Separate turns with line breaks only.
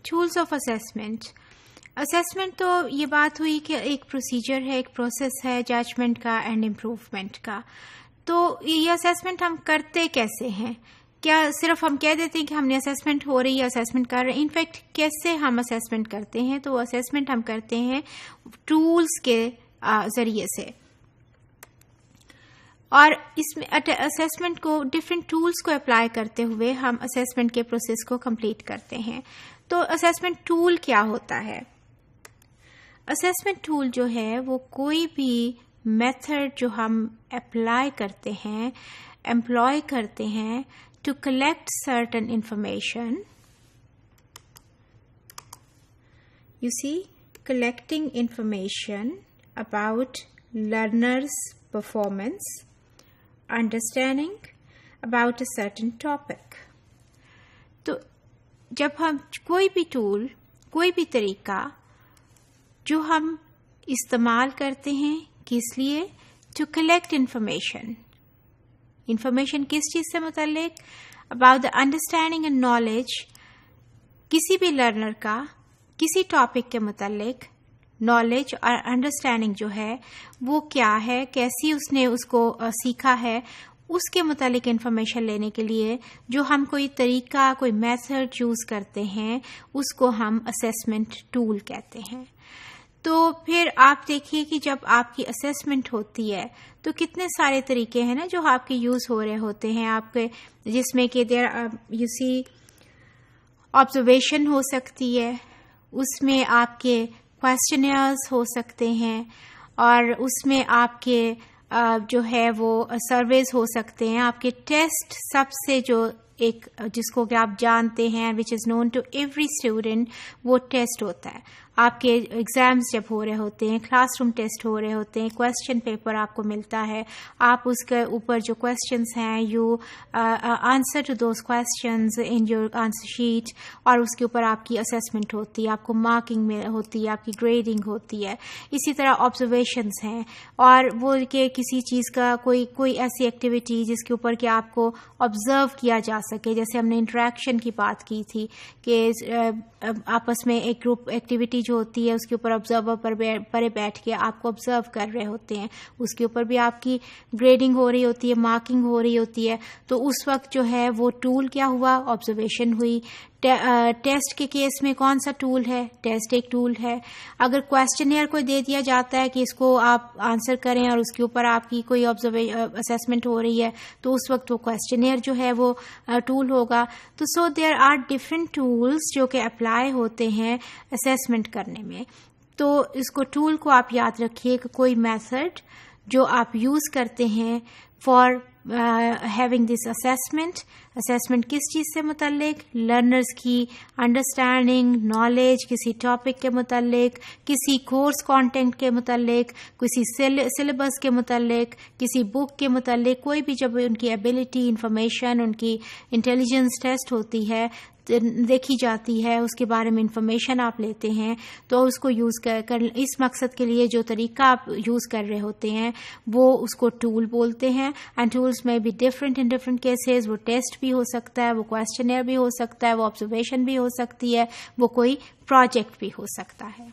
Tools of assessment. Assessment تو یہ بات ہوئی کہ ایک پروسیجر ہے, ایک پروسیس ہے ججمنٹ کا اینڈ امپروومنٹ کا. تو یہ اسیسمنٹ ہم کرتے کیسے ہیں؟ کیا صرف ہم کہہ دیتے ہیں کہ ہم نے اسیسمنٹ ہو رہی ہے, اسیسمنٹ کر رہے ہیں؟ انفیکٹ کیسے ہم اسیسمنٹ کرتے ہیں؟ تو اسیسمنٹ ہم کرتے ہیں ٹولز کے ذریعے سے, اور اس میں اسیسمنٹ کو ڈفرینٹ ٹولز کو اپلائی کرتے ہوئے ہم اسیسمنٹ کے پروسیس کو کمپلیٹ کرتے ہیں. تو اسیسمنٹ ٹول کیا ہوتا ہے؟ اسیسمنٹ ٹول جو ہے وہ کوئی بھی میتھڈ جو ہم اپلائی کرتے ہیں, امپلوائے کرتے ہیں to collect certain information. You see, collecting information about learners performance, understanding about a certain topic. تو جب ہم کوئی بھی ٹول, کوئی بھی طریقہ جو ہم استعمال کرتے ہیں, کس لیے؟ To collect information. انفارمیشن کس چیز سے متعلق؟ About the understanding and knowledge کسی بھی لرنر کا کسی ٹاپک کے متعلق. نالج اور انڈرسٹینڈنگ جو ہے وہ کیا ہے, کیسی اس نے اس کو سیکھا ہے, اس کے متعلق انفارمیشن لینے کے لیے جو ہم کوئی طریقہ, کوئی میتھڈ چوز کرتے ہیں, اس کو ہم اسیسمنٹ ٹول کہتے ہیں. تو پھر آپ دیکھیے کہ جب آپ کی اسیسمنٹ ہوتی ہے تو کتنے سارے طریقے ہیں نا جو آپ کے یوز ہو رہے ہوتے ہیں آپ کے, جس میں کہ یو سی آبزرویشن ہو سکتی ہے, اس میں آپ کے کویسچنئرز ہو سکتے ہیں, اور اس میں آپ کے جو ہے وہ سرویز ہو سکتے ہیں. آپ کے ٹیسٹ سب سے جو ایک جس کو کہ آپ جانتے ہیں وچ از نون ٹو ایوری اسٹوڈنٹ, وہ ٹیسٹ ہوتا ہے. آپ کے ایگزامز جب ہو رہے ہوتے ہیں, کلاس روم ٹیسٹ ہو رہے ہوتے ہیں, کویسچن پیپر آپ کو ملتا ہے, آپ اس کے اوپر جو کویسچنس ہیں you answer to those questions in your answer sheet, اور اس کے اوپر آپ کی اسیسمنٹ ہوتی ہے, آپ کو مارکنگ میں ہوتی ہے, آپ کی گریڈنگ ہوتی ہے. اسی طرح آبزرویشنز ہیں, اور وہ کہ کسی چیز کا کوئی ایسی ایکٹیویٹی جس کے اوپر کہ آپ کو آبزرو کیا جا سکے, جیسے ہم نے انٹریکشن کی بات کی تھی کہ آپس میں ایک گروپ ایکٹیویٹی جو ہوتی ہے اس کے اوپر آبزرور پر بیٹھ کے آپ کو آبزرو کر رہے ہوتے ہیں, اس کے اوپر بھی آپ کی گریڈنگ ہو رہی ہوتی ہے, مارکنگ ہو رہی ہوتی ہے. تو اس وقت جو ہے وہ ٹول کیا ہوا؟ آبزرویشن ہوئی. ٹیسٹ کے کیس میں کون سا ٹول ہے؟ ٹیسٹ ایک ٹول ہے. اگر کویسچنئر کو دے دیا جاتا ہے کہ اس کو آپ آنسر کریں اور اس کے اوپر آپ کی کوئی اسیسمنٹ ہو رہی ہے, تو اس وقت وہ کویسچنئر جو ہے وہ ٹول ہوگا. تو سو دیر آر ڈفرینٹ ٹولز جو کہ اپلائی ہوتے ہیں اسیسمنٹ کرنے میں. تو اس کو ٹول کو آپ یاد رکھیے کہ کوئی میتھڈ جو آپ یوز کرتے ہیں for having this assessment. Assessment کس چیز سے متعلق؟ لرنرز کی انڈرسٹینڈنگ, نالج کسی ٹاپک کے متعلق, کسی کورس کانٹینٹ کے متعلق, کسی سلیبس کے متعلق, کسی بک کے متعلق. کوئی بھی جب ان کی ایبلٹی, انفارمیشن, ان کی انٹیلیجنس ٹیسٹ ہوتی ہے, دیکھی جاتی ہے, اس کے بارے میں انفارمیشن آپ لیتے ہیں, تو اس کو یوز کر اس مقصد کے لیے جو طریقہ آپ یوز کر رہے ہوتے ہیں وہ اس کو ٹول بولتے ہیں. اینڈ ٹولس میں بھی ڈفرینٹ ان ڈفرینٹ کیسز, وہ ٹیسٹ بھی ہو سکتا ہے, وہ کویسچنئر بھی ہو سکتا ہے, وہ آبزرویشن بھی ہو سکتی ہے, وہ کوئی پروجیکٹ بھی ہو سکتا ہے.